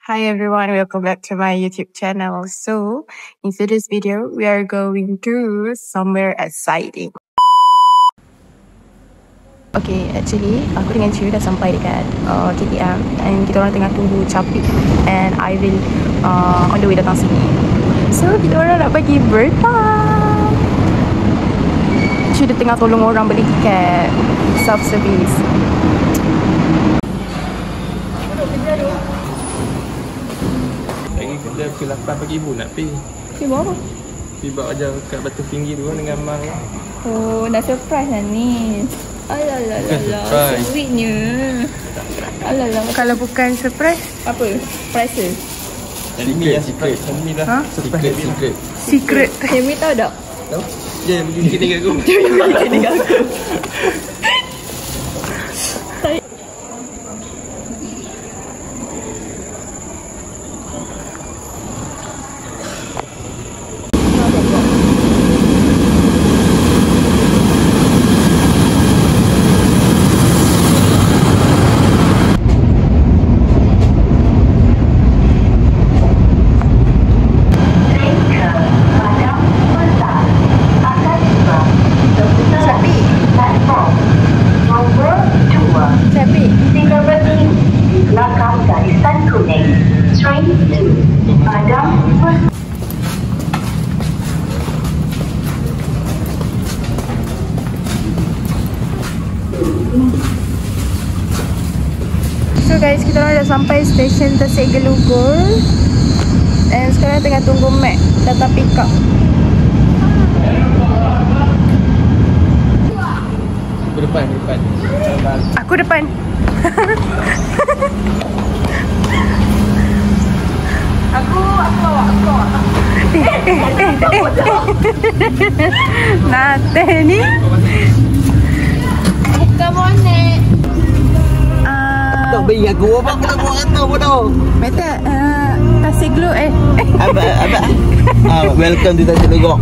Hi everyone, welcome back to my YouTube channel. So, in today's video, we are going to somewhere exciting. Okay, actually, aku dengan Ciu dah sampai dekat KTM and kita orang tengah tunggu Capik and I will on the way datang sini. So, kita orang nak pergi Bertam. Ciu dah tengah tolong orang beli tiket self-service. Dah pukul 8 pagi pun nak pergi. Pergi buat apa? Pergi bawa ajar kat Batu Tinggi tu dengan Mak. Oh, dah surprise lah ni. Alalalala, sweetnya. Alalalala. Kalau bukan surprise, apa? Price dia? Secret. Ni lah. Ha? Secret. Secret. Yumi tahu tak? Tahu? Dia yang bagi tiket dekat aku. Dia yang bagi tiket dekat aku. So guys, kita orang dah sampai stesen Tasik Gelugul and sekarang tengah tunggu Mac datang pick up. Aku depan. Aku depan. Aku bawa. Nate ni bukan bonek. Tak bagi aku apa aku nak buat kata bodoh. Betul. Tasik Glu Abang. Welcome to Tasik Gelugul.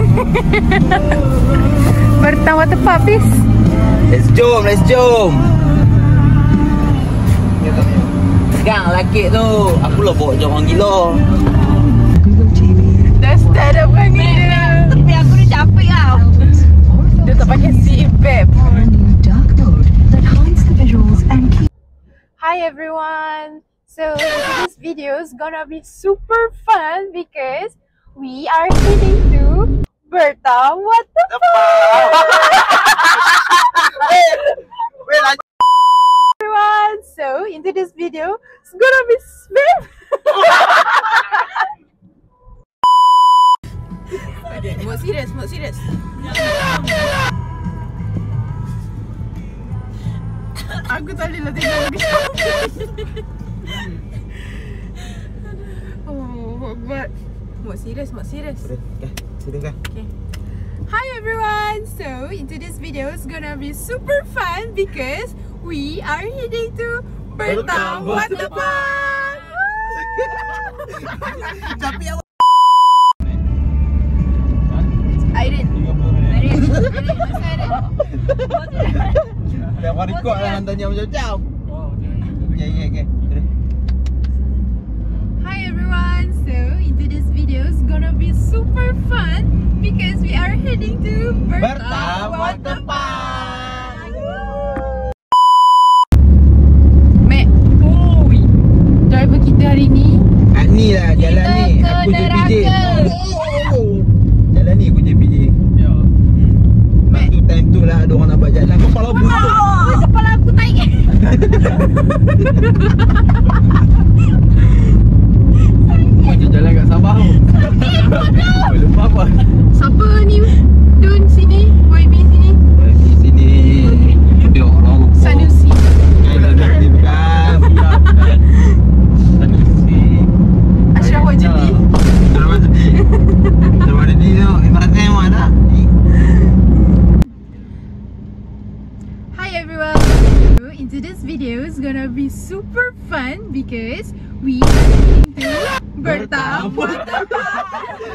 Bertam water park, please. Let's jom. Sekarang laki tu aku lah bawa jom orang gila. Dah start dah panggil dia. Tapi aku dah capek tau. Dia tak pakai seat belt. Hi everyone. So this video is gonna be super fun because we are heading to Bertam Water Park. Everyone, so into this video, it's gonna be very okay, more serious. Aku tadi lah tinggal lagi. Oh, but more serious. Sudah. Okay. Hi everyone. So into this video is gonna be super fun because we are heading to Bertam Water Park. Airin. Dah orang record lah tanya macam-macam. Okay. Hi everyone. So into this video is gonna be super fun because we are heading to Bertam Water Park. Mek, driver kita hari ni. Ni lah jalan ni. Aku je PJ. Jalan ni aku je PJ. Ya. Tu time tu lah ada orang nak buat jalan. Kepala busuk. Kepala aku naik. Macam jalan kat Sabah tu. Lupa apa. Siapa ni? Dun sini, YB sini. YB sini. Dia orang Sanusi. Sanusi bukan. Sanusi. Ashraf Wajdi. Terus ni tu ibaratnya mana? Hi everyone. Into this video is gonna be super fun because we are going to Bertam Water Park.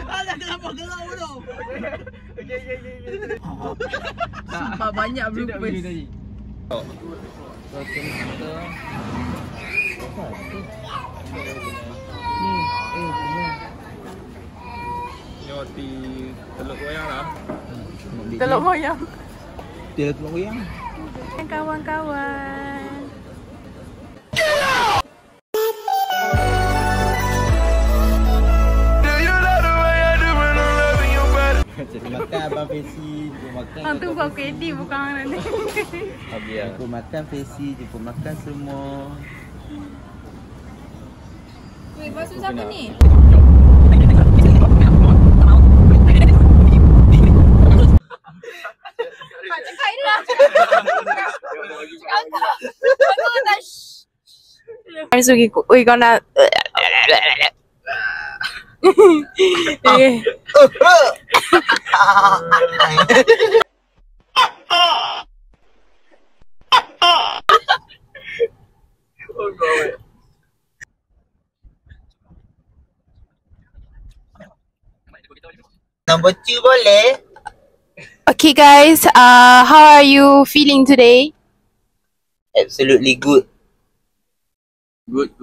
Alah kenapa gelap bodoh? Okay. Sumpah banyak bloopers. Telur moyang. Dia telur moyang. Kawan-kawan. Cari makan abang Fesi, jumpa makan. Tu buat KD bukan nanti. Jumpa makan Fesi, jumpa makan semua. Weh, basuh siapa ni? Cakap ini lah. Kami sugi ku. Ui, kau nak. Nombor 2 boleh? Okay guys, how are you feeling today? Absolutely good. Good.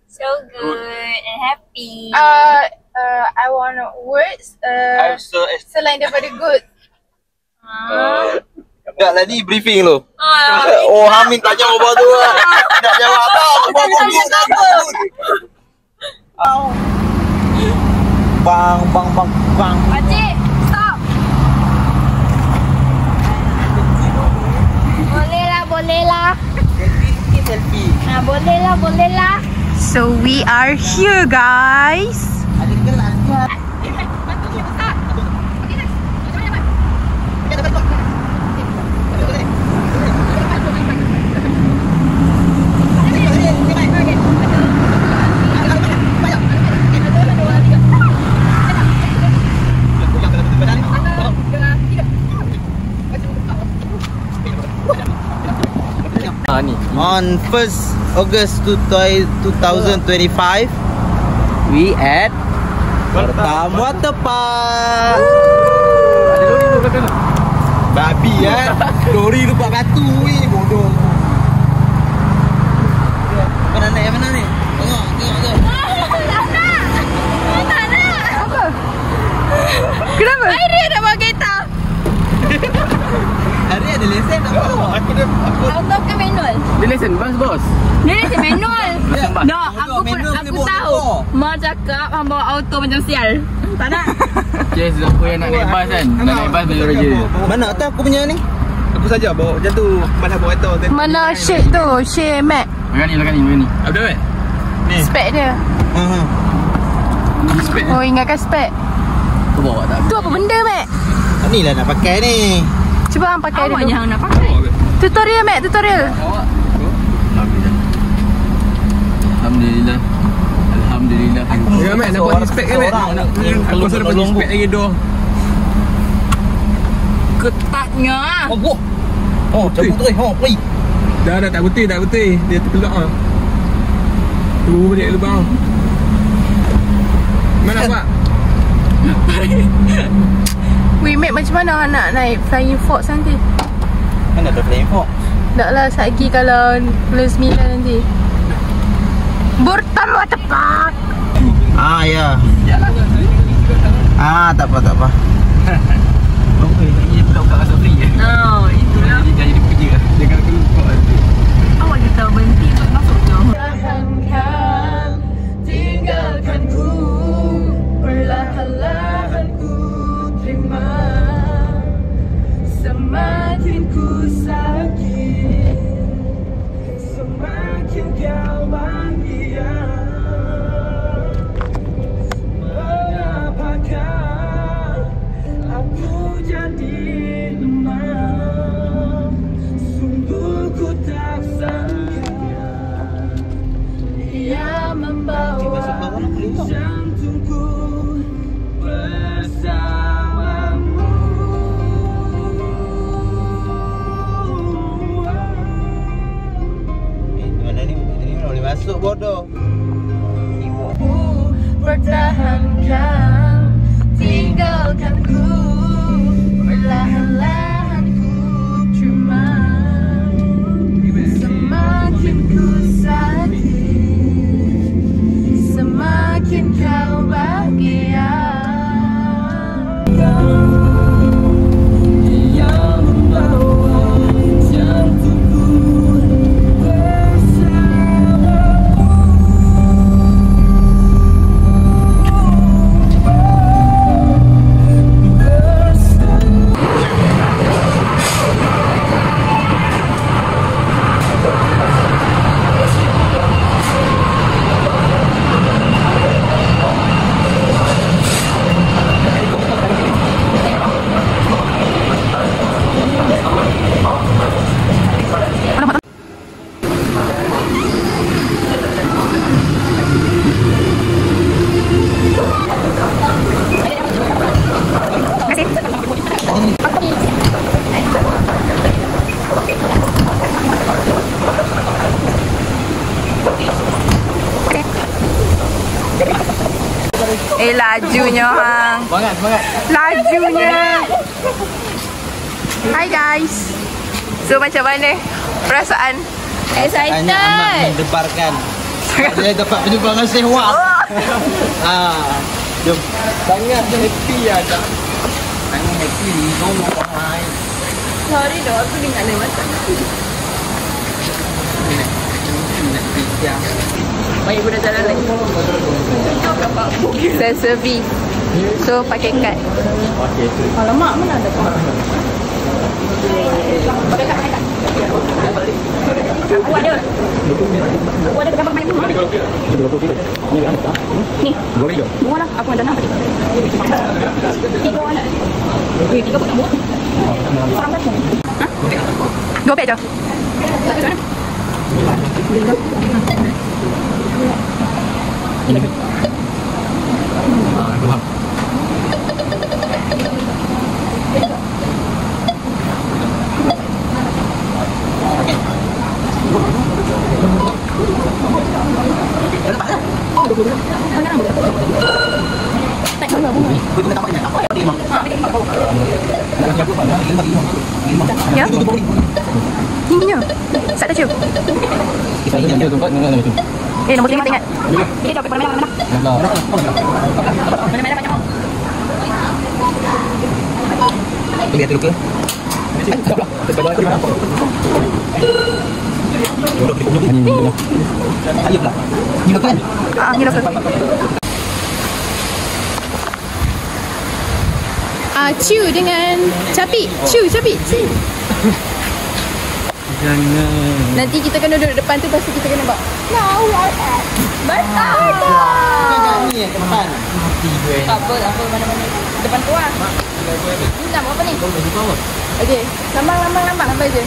So good and happy. I want words. Selain daripada good. Tak lah ni briefing lu. Oh, Hamin tak jawab apa tu lah. Nak jawab apa? Aku bawa good tak good. Bang. Pakcik, stop. Boleh lah. Selfie. Boleh lah. So we are here guys. Ada kelas kan? On 1st August 2025, we at Batam Waterpark. Ada lori tu belakang tu. Babi lori lupa batu weh, bodoh. Mana ni? Tengok. Kenapa? Airi nak bawa kereta. Hari ada lesen tak bawa? Aku Auto ke manual? Dia lesen bos. Dia ni manual. Bas. No, aku tahu. Mak cakap hang bawa auto macam sial. Tak nak. Okay, siapa yang nak naik bas kan? Nak naik bas beli raja. Mana tak aku punya ni? Aku saja bawa macam tu. Mana bawa kereta tu. Mana shade tu? Shade Mac. Belakang ni. Ada kan? Ni. Spek dia. Spek. Oh, ingatkan spek. Kau bawa tak? Tu apa benda Mac? Ni lah nak pakai ni. Cuba hang pakai Awak dulu. yang nak pakai. Tutorial Mac, tutorial. Bawa. Alhamdulillah. Ya Mat, nak buat inspect kan Mat? Aku rasa dapat inspect lagi dah. Ketatnya. Oh, cabut tu. Pergi. Dah tak betul. Dia terkelak ah. Tunggu balik lubang. Mana buat? Weh Mac, macam mana hang nak naik Flying Fox nanti? Mana ada Flying Fox? Tak lah, satgi kalau bulan 9 nanti. Batam Waterpark. Ya. Tak apa. Ini budak kat Asabri je. Oh, itulah. Dia jadi pekerja. Dia kena keluar. Awak kita berhenti untuk masuk je. Tinggalkan ku, perlahan-lahan ku terima. Semakin ku sakit, semakin kau bahagia. Mengapakah aku jadi lemah? Sungguh ku tak sangka dia membawa jantungku bersamamu. Mana ni boleh masuk bodoh. Pertahankan, tinggalkan ku, perlahan-lahan ku terima. Semakin ku sakit, semakin kau bahagia. Lajunya hang. Semangat, semangat. Lajunya. Hi guys. So macam mana perasaan? Excited. Mendebarkan. Saya dapat berjumpa dengan Sehwa. Jom. Sangat happy ada. Sangat happy ni. Tolong ramai. Sorry doh, aku dengar dia macam baik budak jalan lagi. Self-service. So pakai kad. Alamak, mana ada kau? Pakai kad, pakai kad. Aku ada. Aku ada gambar main rumah. Ni. Dua lah. Aku ada 6 tadi. 3 anak. 3 pun tak muat. Seorang dah. Ha? 2 pek je. Satu sana. Ya. Tingginya. Sat dah cium. Nombor 5 tak ingat. Dia jawab warna merah. Warna merah macam apa? Lihat dulu ke? Ayo lah. Ni kan? Ni lokal. Ciu dengan Capi. Ciu, Capi. Jangan. Nanti kita kena duduk depan tu, lepas tu kita kena bawa. Betul. Ni yang depan. Tak apa, mana-mana. Depan tu lah. Ni nak buat apa ni? Okey, lambang apa je?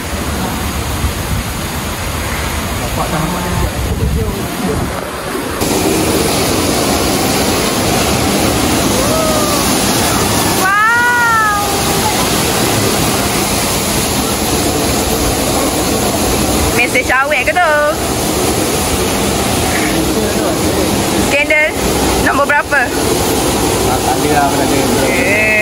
Wow. Mesej awet ke tu? Skandal nombor berapa? Tak ada lah, berada.